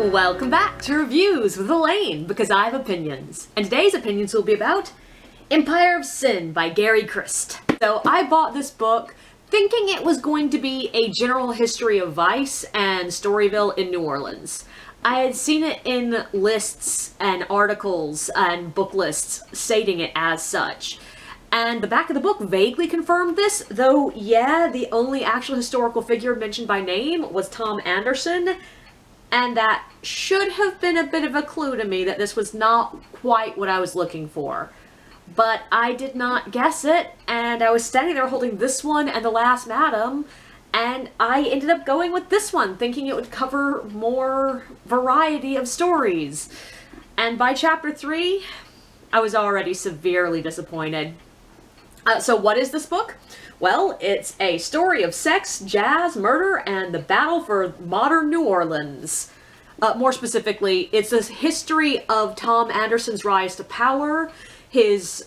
Welcome back to Reviews with Elaine, because I have opinions. And today's opinions will be about Empire of Sin by Gary Krist. So I bought this book thinking it was going to be a general history of Vice and Storyville in New Orleans. I had seen it in lists and articles and book lists stating it as such. And the back of the book vaguely confirmed this, though yeah, the only actual historical figure mentioned by name was Tom Anderson. And that should have been a bit of a clue to me that this was not quite what I was looking for. But I did not guess it, and I was standing there holding this one and The Last Madam, and I ended up going with this one, thinking it would cover more variety of stories. And by chapter 3, I was already severely disappointed. So what is this book? Well, it's a story of sex, jazz, murder, and the battle for modern New Orleans. More specifically, it's a history of Tom Anderson's rise to power, his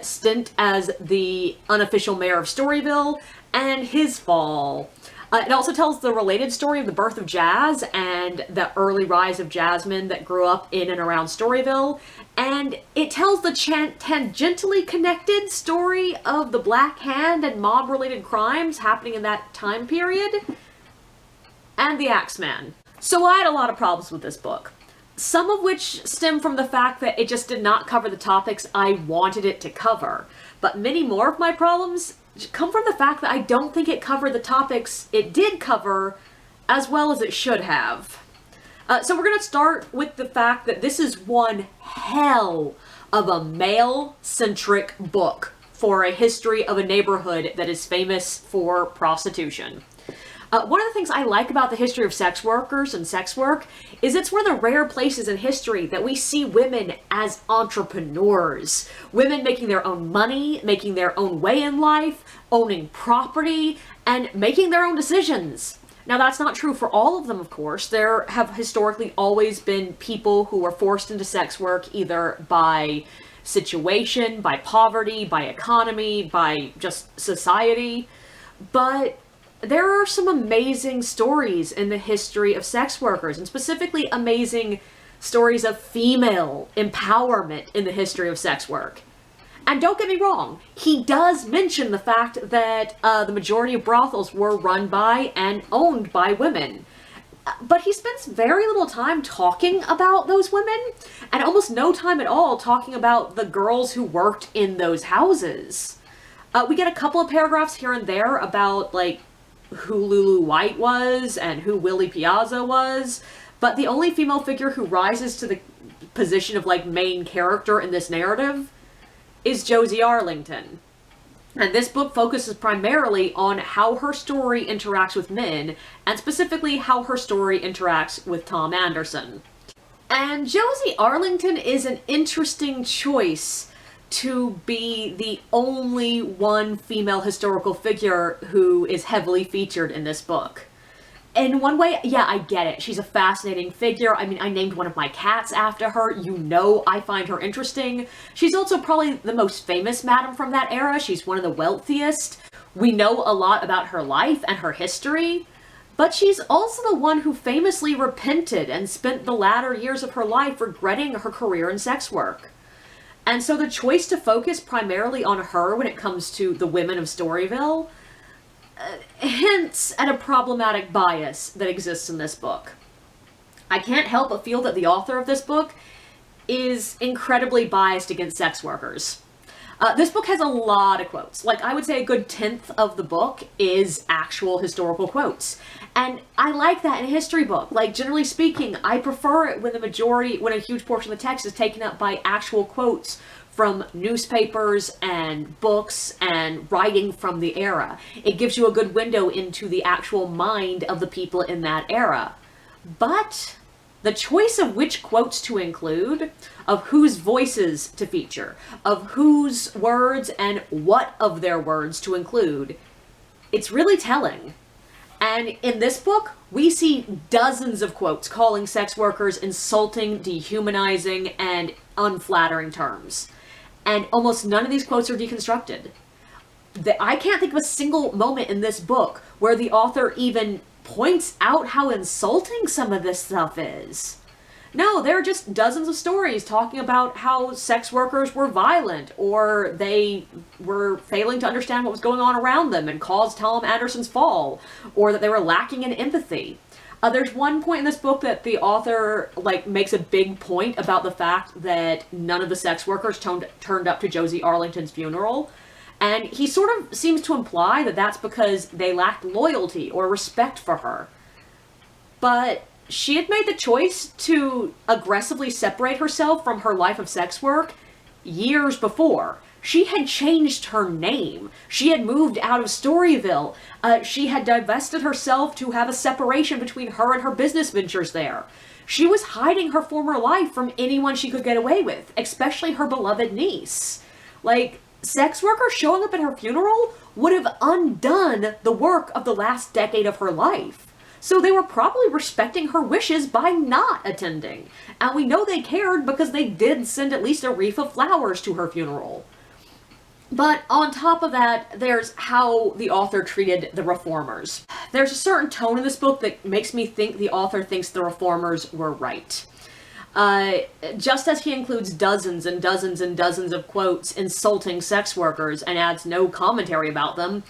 stint as the unofficial mayor of Storyville, and his fall. It also tells the related story of the birth of jazz and the early rise of jazzmen that grew up in and around Storyville. And it tells the tangentially connected story of the Black Hand and mob-related crimes happening in that time period. And the Axeman. So I had a lot of problems with this book. Some of which stem from the fact that it just did not cover the topics I wanted it to cover. But many more of my problems come from the fact that I don't think it covered the topics it did cover as well as it should have. So we're going to start with the fact that this is one hell of a male-centric book for a history of a neighborhood that is famous for prostitution. One of the things I like about the history of sex workers and sex work is it's one of the rare places in history that we see women as entrepreneurs. Women making their own money, making their own way in life, owning property, and making their own decisions. Now that's not true for all of them, of course. There have historically always been people who were forced into sex work either by situation, by poverty, by economy, by just society. But there are some amazing stories in the history of sex workers, and specifically amazing stories of female empowerment in the history of sex work. And don't get me wrong, he does mention the fact that the majority of brothels were run by and owned by women. But he spends very little time talking about those women, and almost no time at all talking about the girls who worked in those houses. We get a couple of paragraphs here and there about, like, who Lulu White was and who Willie Piazza was, but the only female figure who rises to the position of, like, main character in this narrative is Josie Arlington. And this book focuses primarily on how her story interacts with men, and specifically how her story interacts with Tom Anderson. And Josie Arlington is an interesting choice to be the only one female historical figure who is heavily featured in this book. In one way, yeah, I get it. She's a fascinating figure. I mean, I named one of my cats after her. You know I find her interesting. She's also probably the most famous madam from that era. She's one of the wealthiest. We know a lot about her life and her history. But she's also the one who famously repented and spent the latter years of her life regretting her career in sex work. And so the choice to focus primarily on her when it comes to the women of Storyville hints at a problematic bias that exists in this book. I can't help but feel that the author of this book is incredibly biased against sex workers. This book has a lot of quotes. Like, I would say a good 10th of the book is actual historical quotes. And I like that in a history book. Like, generally speaking, I prefer it when a huge portion of the text is taken up by actual quotes from newspapers and books and writing from the era. It gives you a good window into the actual mind of the people in that era. But the choice of which quotes to include, of whose voices to feature, of whose words and what of their words to include, it's really telling. And in this book, we see dozens of quotes calling sex workers insulting, dehumanizing, and unflattering terms. And almost none of these quotes are deconstructed. I can't think of a single moment in this book where the author even points out how insulting some of this stuff is. No, there are just dozens of stories talking about how sex workers were violent, or they were failing to understand what was going on around them and caused Tom Anderson's fall, or that they were lacking in empathy. There's one point in this book that the author makes a big point about the fact that none of the sex workers turned up to Josie Arlington's funeral, and he sort of seems to imply that that's because they lacked loyalty or respect for her. But she had made the choice to aggressively separate herself from her life of sex work years before. She had changed her name. She had moved out of Storyville. She had divested herself to have a separation between her and her business ventures there. She was hiding her former life from anyone she could get away with, especially her beloved niece. Sex workers showing up at her funeral would have undone the work of the last decade of her life. So they were probably respecting her wishes by not attending. And we know they cared because they did send at least a wreath of flowers to her funeral. But on top of that, there's how the author treated the reformers. There's a certain tone in this book that makes me think the author thinks the reformers were right. Just as he includes dozens and dozens and dozens of quotes insulting sex workers and adds no commentary about them,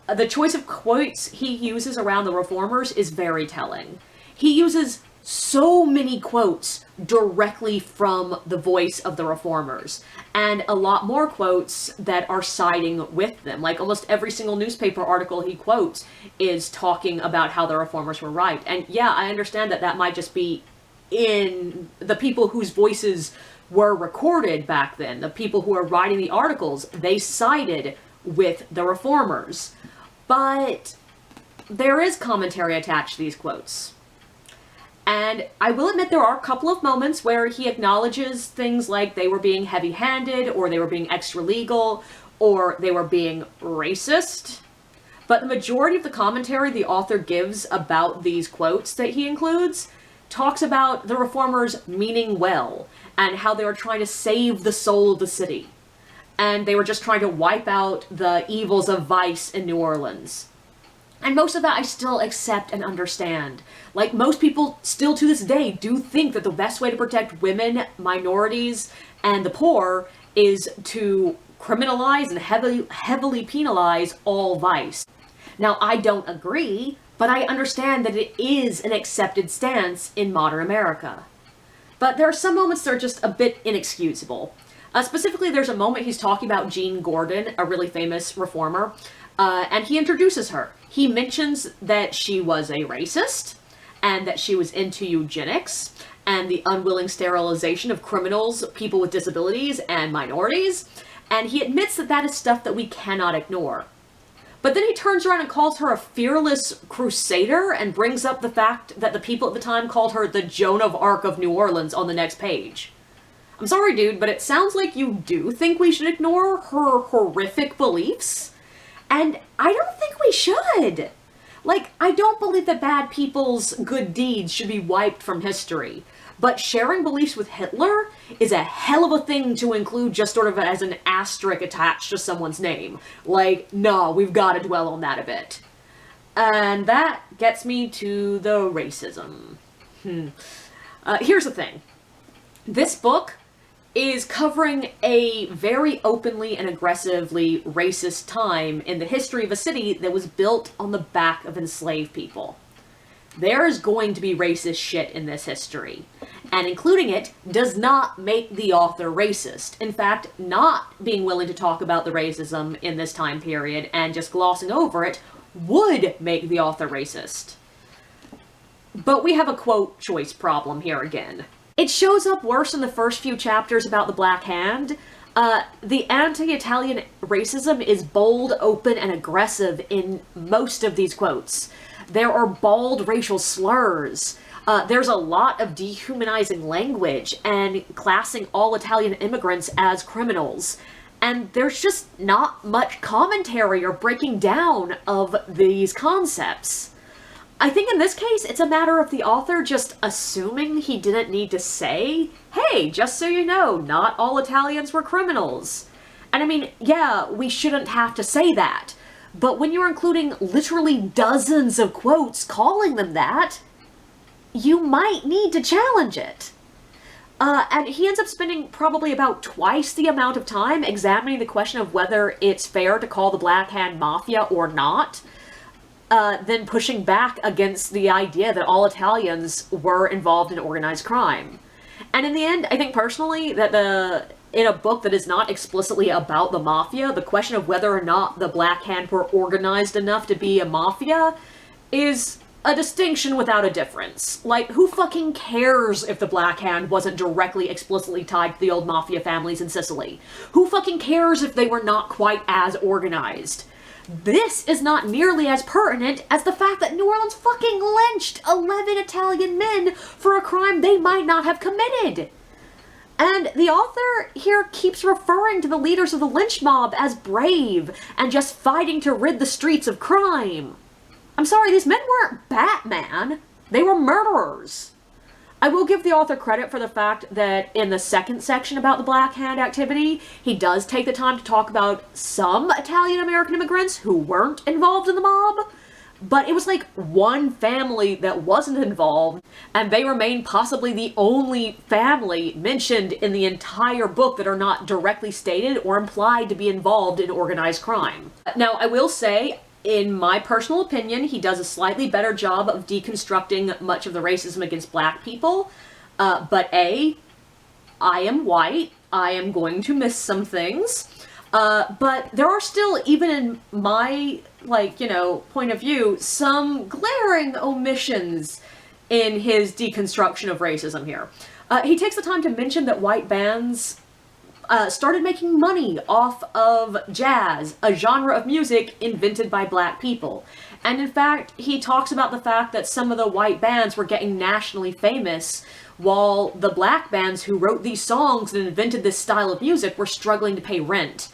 the choice of quotes he uses around the reformers is very telling. He uses so many quotes directly from the voice of the reformers, and a lot more quotes that are siding with them. Almost every single newspaper article he quotes is talking about how the reformers were right. And yeah, I understand that that might just be in the people whose voices were recorded back then, the people who are writing the articles, they sided with the reformers. But there is commentary attached to these quotes. And I will admit there are a couple of moments where he acknowledges things like they were being heavy-handed, or they were being extra-legal, or they were being racist. But the majority of the commentary the author gives about these quotes that he includes talks about the reformers meaning well, and how they were trying to save the soul of the city. And they were just trying to wipe out the evils of vice in New Orleans. And most of that I still accept and understand. Most people still to this day do think that the best way to protect women, minorities, and the poor is to criminalize and heavily penalize all vice. Now, I don't agree, but I understand that it is an accepted stance in modern America. But there are some moments that are just a bit inexcusable. Specifically, there's a moment he's talking about Jean Gordon, a really famous reformer, and he introduces her. He mentions that she was a racist, and that she was into eugenics, and the unwilling sterilization of criminals, people with disabilities, and minorities, and he admits that that is stuff that we cannot ignore. But then he turns around and calls her a fearless crusader, and brings up the fact that the people at the time called her the Joan of Arc of New Orleans on the next page. I'm sorry, dude, but it sounds like you do think we should ignore her horrific beliefs. And I don't think we should. I don't believe that bad people's good deeds should be wiped from history. But sharing beliefs with Hitler is a hell of a thing to include just sort of as an asterisk attached to someone's name. No, we've got to dwell on that a bit. And that gets me to the racism. Here's the thing. This book is covering a very openly and aggressively racist time in the history of a city that was built on the back of enslaved people. There's going to be racist shit in this history, and including it does not make the author racist. In fact, not being willing to talk about the racism in this time period and just glossing over it would make the author racist. But we have a quote choice problem here again. It shows up worse in the first few chapters about the Black Hand. The anti-Italian racism is bold, open, and aggressive in most of these quotes. There are bald racial slurs. There's a lot of dehumanizing language and classing all Italian immigrants as criminals. And there's just not much commentary or breaking down of these concepts. I think in this case, it's a matter of the author just assuming he didn't need to say, hey, just so you know, not all Italians were criminals. And I mean, yeah, we shouldn't have to say that. But when you're including literally dozens of quotes calling them that, you might need to challenge it. And he ends up spending probably about twice the amount of time examining the question of whether it's fair to call the Black Hand Mafia or not, then pushing back against the idea that all Italians were involved in organized crime. And in the end, I think personally that in a book that is not explicitly about the mafia, the question of whether or not the Black Hand were organized enough to be a mafia is a distinction without a difference. Like, who fucking cares if the Black Hand wasn't directly explicitly tied to the old mafia families in Sicily? Who fucking cares if they were not quite as organized? This is not nearly as pertinent as the fact that New Orleans fucking lynched 11 Italian men for a crime they might not have committed. And the author here keeps referring to the leaders of the lynch mob as brave and just fighting to rid the streets of crime. I'm sorry, these men weren't Batman. They were murderers. I will give the author credit for the fact that in the second section about the Black Hand activity, he does take the time to talk about some Italian-American immigrants who weren't involved in the mob, but it was like one family that wasn't involved, and they remain possibly the only family mentioned in the entire book that are not directly stated or implied to be involved in organized crime. Now, I will say, in my personal opinion, he does a slightly better job of deconstructing much of the racism against black people. But I am white. I am going to miss some things. But there are still, even in my, point of view, some glaring omissions in his deconstruction of racism here. He takes the time to mention that white bands started making money off of jazz, a genre of music invented by black people. And in fact, he talks about the fact that some of the white bands were getting nationally famous, while the black bands who wrote these songs and invented this style of music were struggling to pay rent.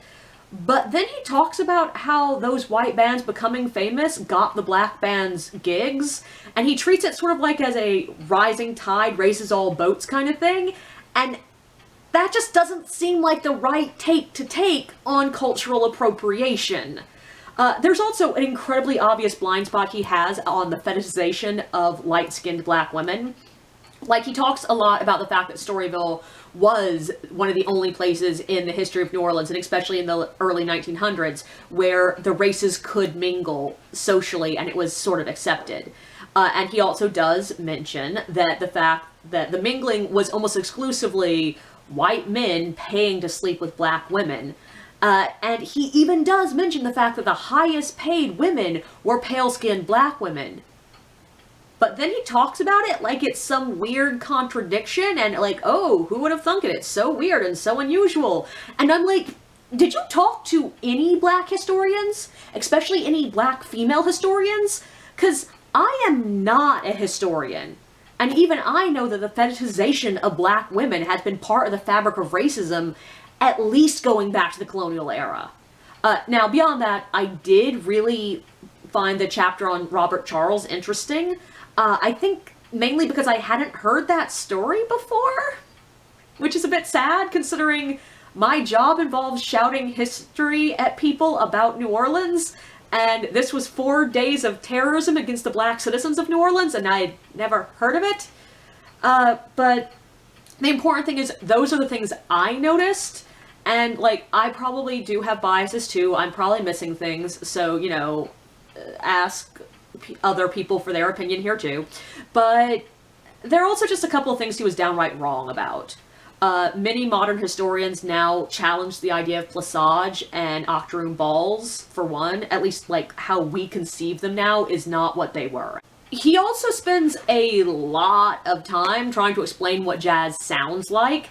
But then he talks about how those white bands becoming famous got the black bands gigs, and he treats it sort of like as a rising tide raises all boats kind of thing, and that just doesn't seem like the right take to take on cultural appropriation. There's also an incredibly obvious blind spot he has on the fetishization of light-skinned black women. Like, he talks a lot about the fact that Storyville was one of the only places in the history of New Orleans, and especially in the early 1900s, where the races could mingle socially and it was sort of accepted. And he also does mention that the fact that the mingling was almost exclusively white men paying to sleep with black women. And he even does mention the fact that the highest paid women were pale-skinned black women. But then he talks about it like it's some weird contradiction and like, oh, who would have thunk it? It's so weird and so unusual. And I'm like, did you talk to any black historians? Especially any black female historians? Because I am not a historian. And even I know that the fetishization of black women has been part of the fabric of racism, at least going back to the colonial era. Now, beyond that, I did really find the chapter on Robert Charles interesting. I think mainly because I hadn't heard that story before, which is a bit sad considering my job involves shouting history at people about New Orleans. And this was 4 days of terrorism against the black citizens of New Orleans, and I'd never heard of it. But the important thing is, those are the things I noticed, and, I probably do have biases too. I'm probably missing things, so, ask other people for their opinion here too. But there are also just a couple of things he was downright wrong about. Many modern historians now challenge the idea of plissage and octoroon balls, for one. At least, how we conceive them now is not what they were. He also spends a lot of time trying to explain what jazz sounds like,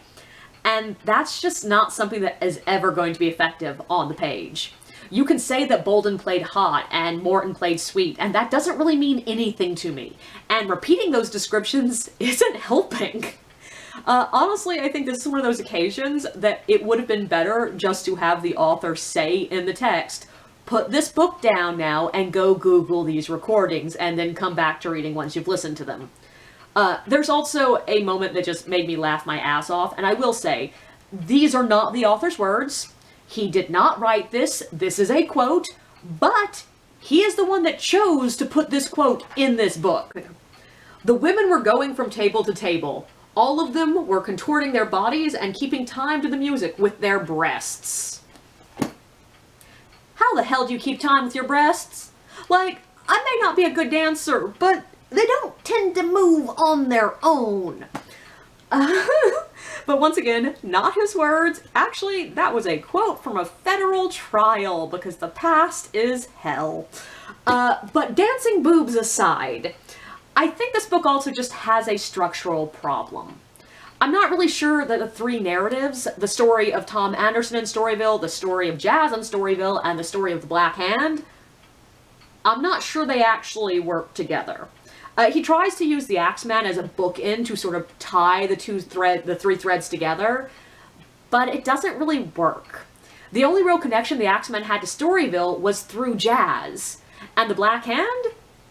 and that's just not something that is ever going to be effective on the page. You can say that Bolden played hot and Morton played sweet, and that doesn't really mean anything to me. And repeating those descriptions isn't helping. Honestly, I think this is one of those occasions that it would have been better just to have the author say in the text, put this book down now and go Google these recordings and then come back to reading once you've listened to them. There's also a moment that just made me laugh my ass off, and I will say, these are not the author's words. He did not write this. This is a quote. But he is the one that chose to put this quote in this book. The women were going from table to table. All of them were contorting their bodies and keeping time to the music with their breasts. How the hell do you keep time with your breasts? Like, I may not be a good dancer, but they don't tend to move on their own. But once again, not his words. Actually, that was a quote from a federal trial, because the past is hell. But dancing boobs aside, I think this book also just has a structural problem. I'm not really sure that the three narratives, the story of Tom Anderson in Storyville, the story of Jazz in Storyville, and the story of the Black Hand, I'm not sure they actually work together. He tries to use the Axeman as a bookend to sort of tie the three threads together, but it doesn't really work. The only real connection the Axeman had to Storyville was through Jazz. And the Black Hand?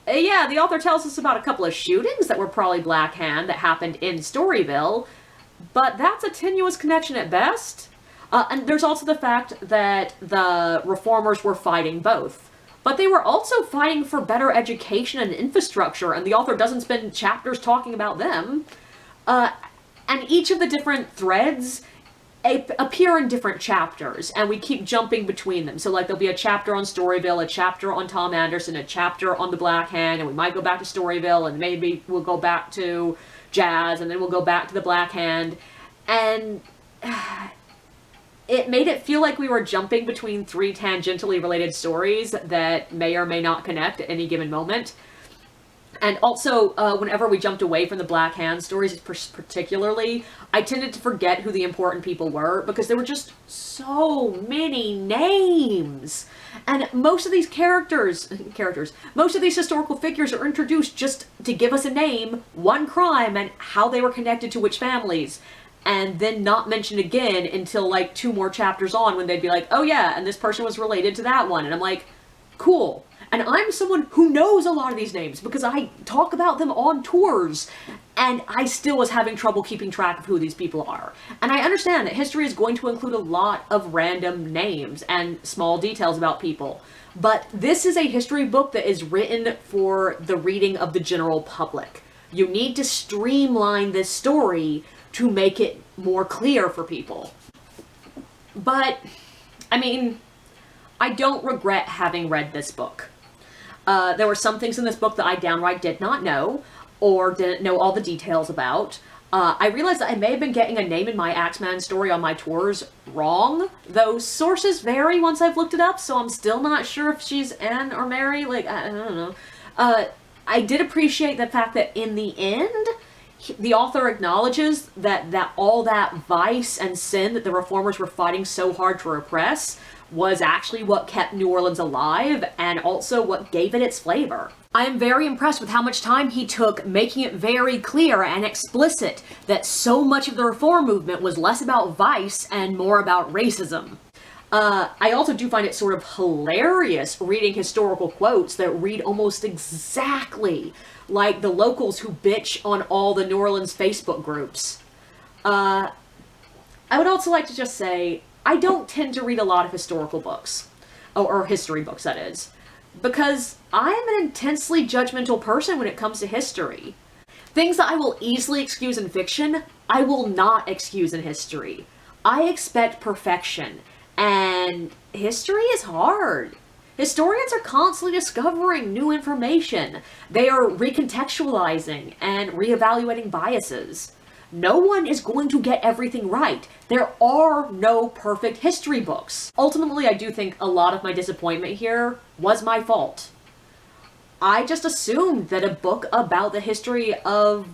Yeah, the author tells us about a couple of shootings that were probably Black Hand that happened in Storyville, but that's a tenuous connection at best. And there's also the fact that the reformers were fighting both. But they were also fighting for better education and infrastructure, and the author doesn't spend chapters talking about them. And each of the different threads appear in different chapters, and we keep jumping between them. So, like, there'll be a chapter on Storyville, a chapter on Tom Anderson, a chapter on the Black Hand, and we might go back to Storyville, and maybe we'll go back to Jazz, and then we'll go back to the Black Hand. And it made it feel like we were jumping between three tangentially related stories that may or may not connect at any given moment. And also, whenever we jumped away from the Black Hand stories particularly, I tended to forget who the important people were, because there were just so many names. And most of these most of these historical figures are introduced just to give us a name, one crime, and how they were connected to which families. And then not mentioned again until like 2 more chapters on, when they'd be like, oh yeah, and this person was related to that one. And I'm like, cool. And I'm someone who knows a lot of these names because I talk about them on tours, and I still was having trouble keeping track of who these people are. And I understand that history is going to include a lot of random names and small details about people. But this is a history book that is written for the reading of the general public. You need to streamline this story to make it more clear for people. But, I mean, I don't regret having read this book. There were some things in this book that I downright did not know, or didn't know all the details about. I realized that I may have been getting a name in my Axeman story on my tours wrong, though sources vary once I've looked it up, so I'm still not sure if she's Anne or Mary. Like, I don't know. I did appreciate the fact that in the end, the author acknowledges that all that vice and sin that the reformers were fighting so hard to repress was actually what kept New Orleans alive, and also what gave it its flavor. I am very impressed with how much time he took making it very clear and explicit that so much of the reform movement was less about vice and more about racism. I also do find it sort of hilarious reading historical quotes that read almost exactly like the locals who bitch on all the New Orleans Facebook groups. I would also like to just say, I don't tend to read a lot of historical books. Or history books, that is. Because I'm an intensely judgmental person when it comes to history. Things that I will easily excuse in fiction, I will not excuse in history. I expect perfection. And history is hard. Historians are constantly discovering new information. They are recontextualizing and reevaluating biases. No one is going to get everything right. There are no perfect history books. Ultimately, I do think a lot of my disappointment here was my fault. I just assumed that a book about the history of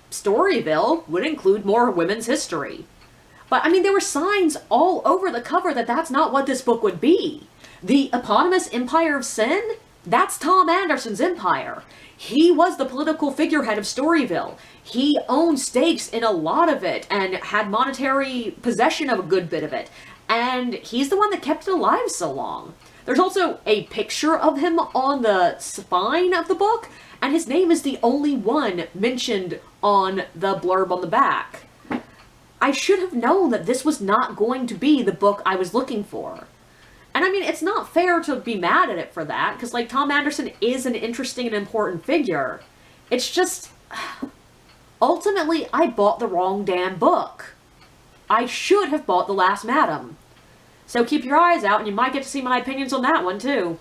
Storyville would include more women's history. But, I mean, there were signs all over the cover that that's not what this book would be. The eponymous Empire of Sin? That's Tom Anderson's empire. He was the political figurehead of Storyville. He owned stakes in a lot of it and had monetary possession of a good bit of it. And he's the one that kept it alive so long. There's also a picture of him on the spine of the book, and his name is the only one mentioned on the blurb on the back. I should have known that this was not going to be the book I was looking for. And I mean, it's not fair to be mad at it for that, because, like, Tom Anderson is an interesting and important figure. It's just, ultimately, I bought the wrong damn book. I should have bought The Last Madam. So keep your eyes out, and you might get to see my opinions on that one, too.